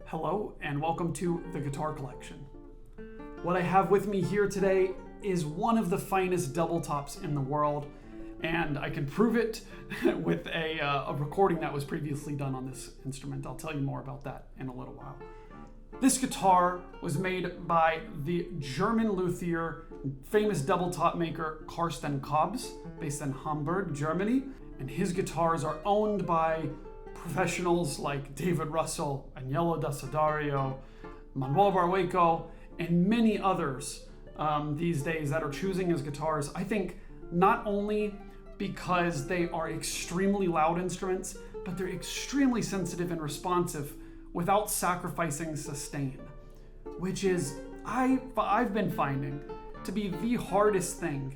Hello and welcome to the Guitar Collection. What I have with me here today is one of the finest double tops in the world, and I can prove it with a recording that was previously done on this instrument. I'll tell you more about that in a little while. This guitar was made by the German luthier, famous double top maker Carsten Kobs, based in Hamburg, Germany, and his guitars are owned by professionals like David Russell, Aniello Desiderio, Manuel Barrueco, and many others these days that are choosing his guitars. I think not only because they are extremely loud instruments, but they're extremely sensitive and responsive without sacrificing sustain, which is, I've been finding to be the hardest thing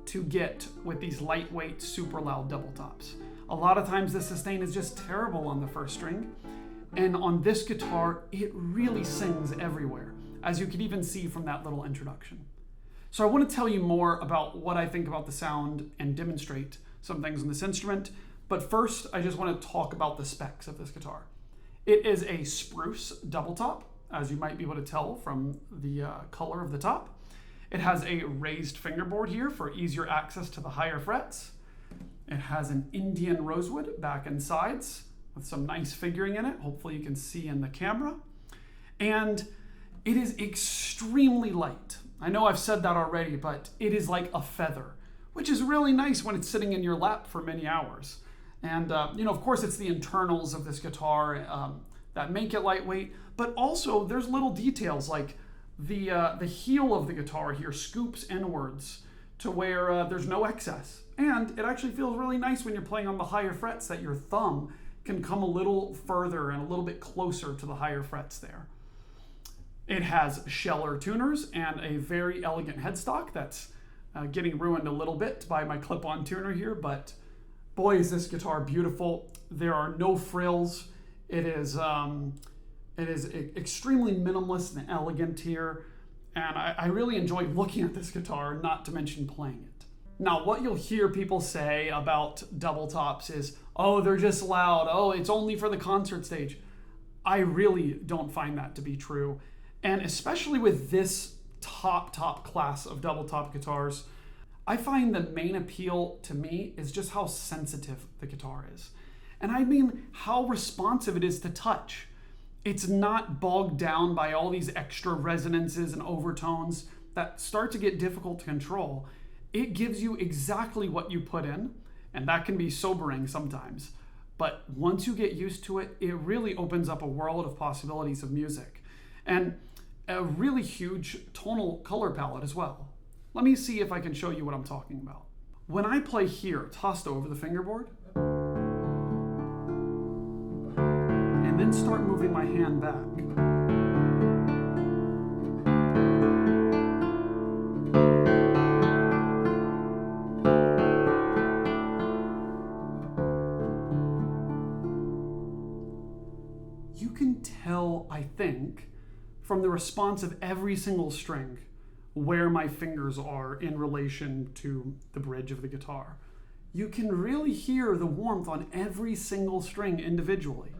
to get with these lightweight, super loud double tops. A lot of times the sustain is just terrible on the first string, and on this guitar, it really sings everywhere, as you can even see from that little introduction. So I want to tell you more about what I think about the sound and demonstrate some things on this instrument, but first I just want to talk about the specs of this guitar. It is a spruce double top, as you might be able to tell from the color of the top. It has a raised fingerboard here for easier access to the higher frets. It has an Indian rosewood back and sides with some nice figuring in it. Hopefully you can see in the camera. And it is extremely light. I know I've said that already, but it is like a feather, which is really nice when it's sitting in your lap for many hours. And, of course, it's the internals of this guitar that make it lightweight, but also there's little details like the heel of the guitar here scoops inwards to where there's no excess. And it actually feels really nice when you're playing on the higher frets that your thumb can come a little further and a little bit closer to the higher frets there. It has Scheller tuners and a very elegant headstock that's getting ruined a little bit by my clip-on tuner here, but boy, is this guitar beautiful. There are no frills. It is extremely minimalist and elegant here, and I really enjoy looking at this guitar, not to mention playing it. Now, what you'll hear people say about double tops is, oh, they're just loud. Oh, it's only for the concert stage. I really don't find that to be true. And especially with this top class of double top guitars, I find the main appeal to me is just how sensitive the guitar is. And I mean how responsive it is to touch. It's not bogged down by all these extra resonances and overtones that start to get difficult to control. It gives you exactly what you put in, and that can be sobering sometimes. But once you get used to it, it really opens up a world of possibilities of music. And a really huge tonal color palette as well. Let me see if I can show you what I'm talking about. When I play here, tossed over the fingerboard, and then start moving my hand back, you can tell, I think, from the response of every single string, where my fingers are in relation to the bridge of the guitar. You can really hear the warmth on every single string individually.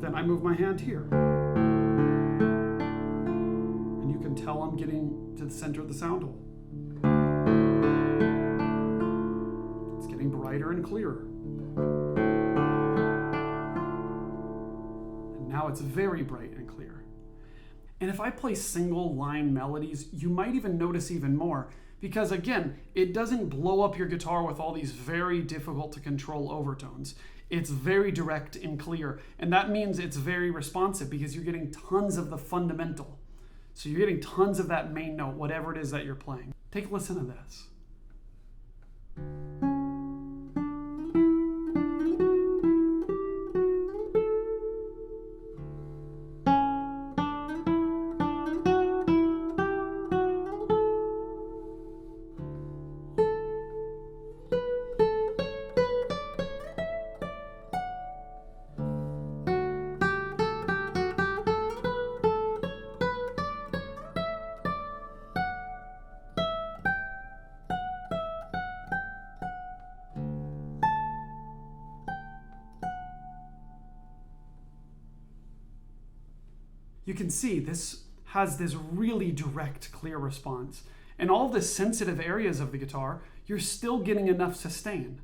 Then I move my hand here. And you can tell I'm getting to the center of the sound hole. It's getting brighter and clearer. And now it's very bright and clear. And if I play single line melodies, you might even notice even more, because again, it doesn't blow up your guitar with all these very difficult to control overtones. It's very direct and clear, and that means it's very responsive because you're getting tons of the fundamental. So you're getting tons of that main note, whatever it is that you're playing. Take a listen to this. you can see this has this really direct, clear response. In all the sensitive areas of the guitar, you're still getting enough sustain.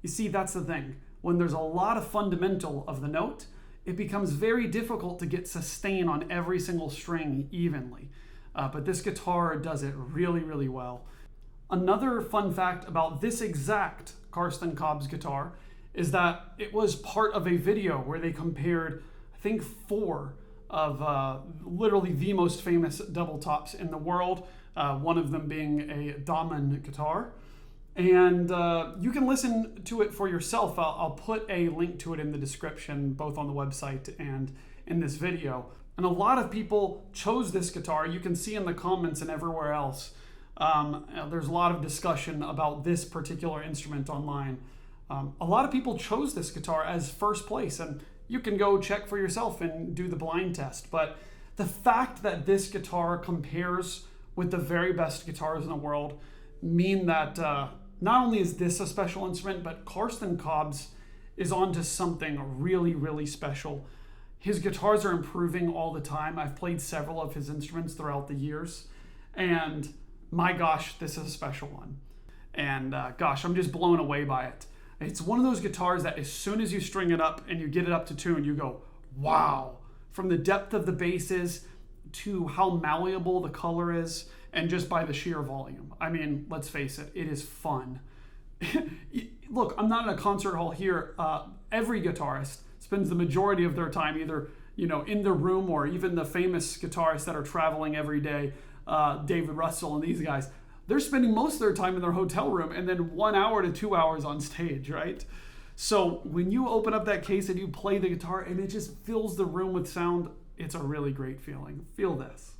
You see, that's the thing. When there's a lot of fundamental of the note, it becomes very difficult to get sustain on every single string evenly. But this guitar does it really, really well. Another fun fact about this exact Carsten Kobs guitar is that it was part of a video where they compared, I think, 4 of literally the most famous double tops in the world, one of them being a Damen guitar. And you can listen to it for yourself. I'll put a link to it in the description, both on the website and in this video. And a lot of people chose this guitar. You can see in the comments and everywhere else, there's a lot of discussion about this particular instrument online. A lot of people chose this guitar as first place, and you can go check for yourself and do the blind test. But the fact that this guitar compares with the very best guitars in the world mean that not only is this a special instrument, but Carsten Kobs is onto something really, really special. His guitars are improving all the time. I've played several of his instruments throughout the years, and my gosh, this is a special one. And gosh, I'm just blown away by it. It's one of those guitars that as soon as you string it up and you get it up to tune, you go, wow. From the depth of the basses to how malleable the color is, and just by the sheer volume. I mean, let's face it, it is fun. Look, I'm not in a concert hall here. Every guitarist spends the majority of their time either, in the room, or even the famous guitarists that are traveling every day, David Russell and these guys, they're spending most of their time in their hotel room and then 1 hour to 2 hours on stage, right? So when you open up that case and you play the guitar and it just fills the room with sound, it's a really great feeling. Feel this.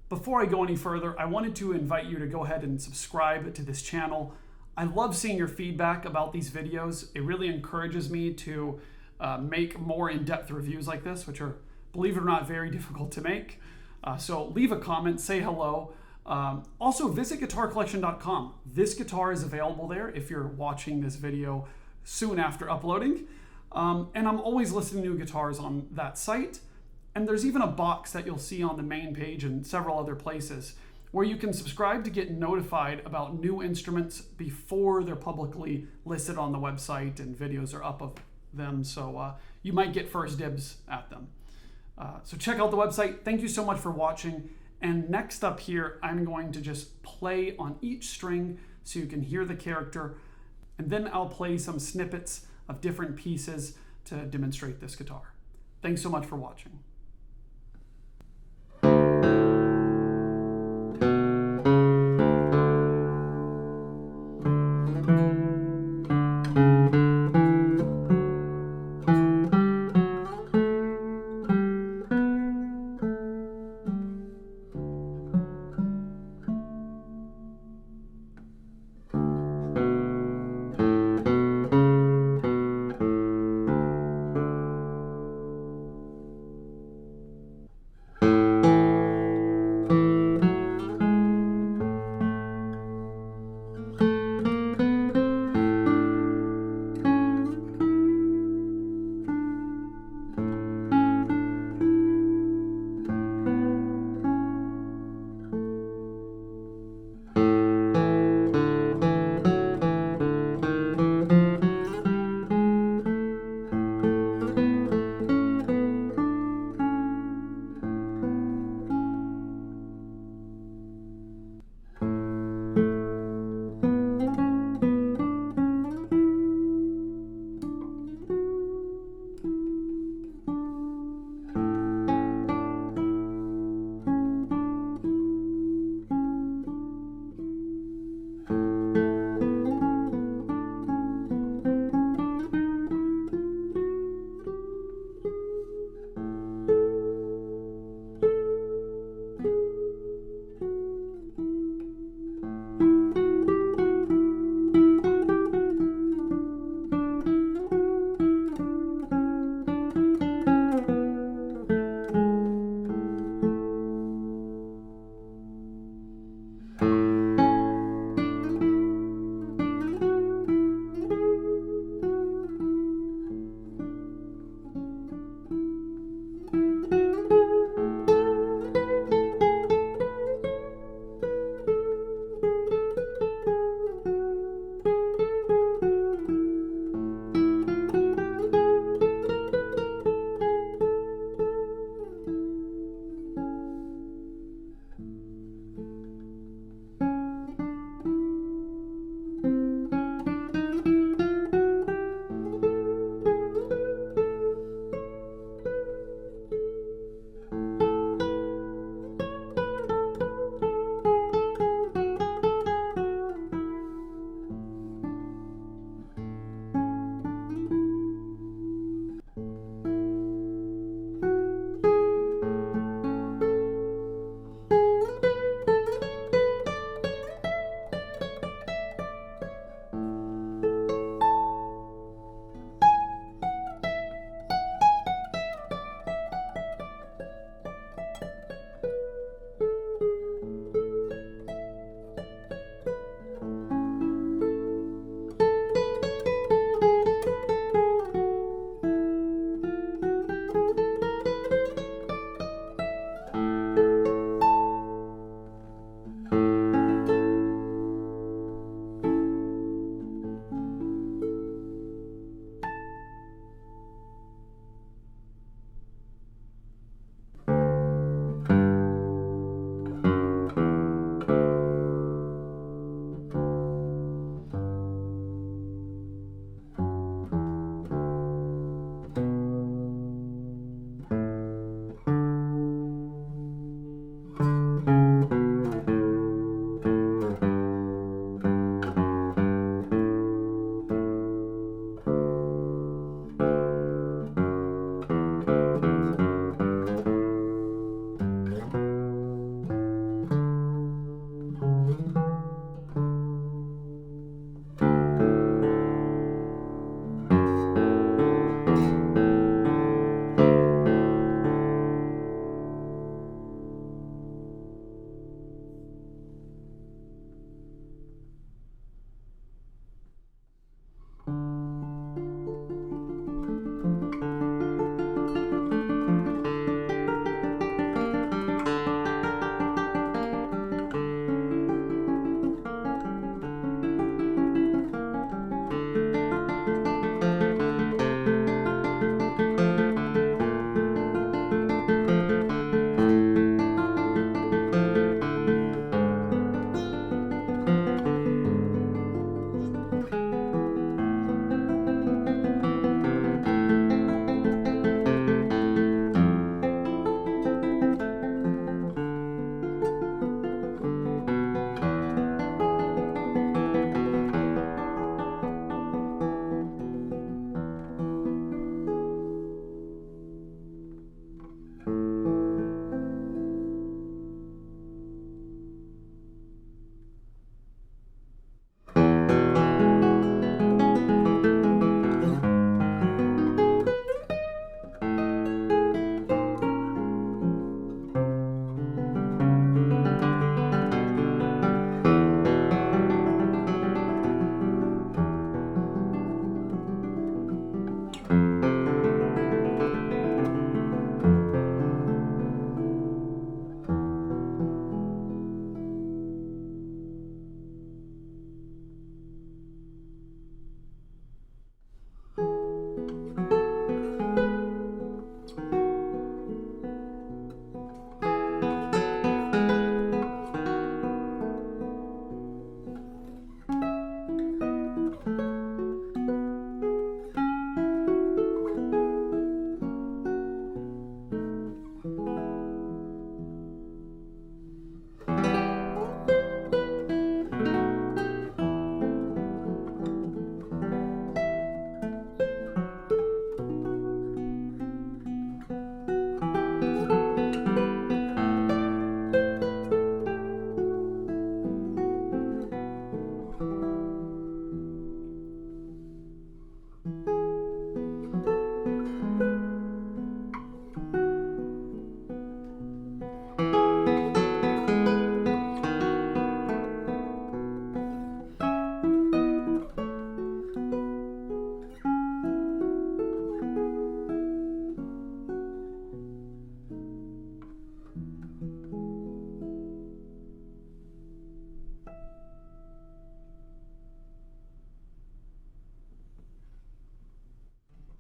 Before I go any further, I wanted to invite you to go ahead and subscribe to this channel. I love seeing your feedback about these videos. It really encourages me to make more in-depth reviews like this, which are, believe it or not, very difficult to make. So leave a comment, say hello. Also, visit guitarcollection.com. This guitar is available there if you're watching this video soon after uploading. And I'm always listing new guitars on that site. And there's even a box that you'll see on the main page and several other places where you can subscribe to get notified about new instruments before they're publicly listed on the website and videos are up of them. So you might get first dibs at them. So check out the website. Thank you so much for watching. And next up here, I'm going to just play on each string so you can hear the character. And then I'll play some snippets of different pieces to demonstrate this guitar. Thanks so much for watching.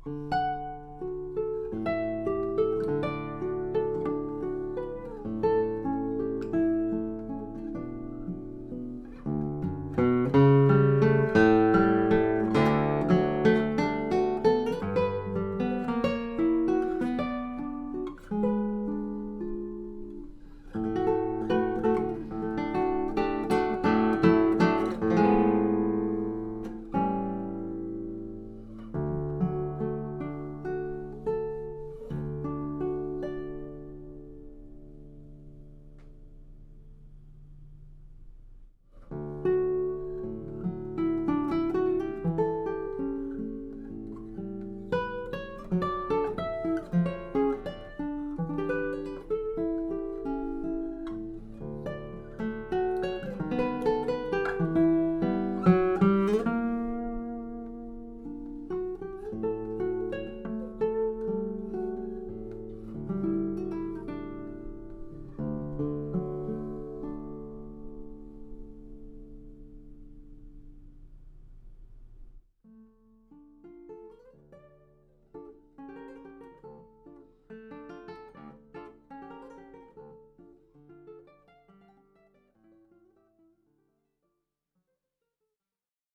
you.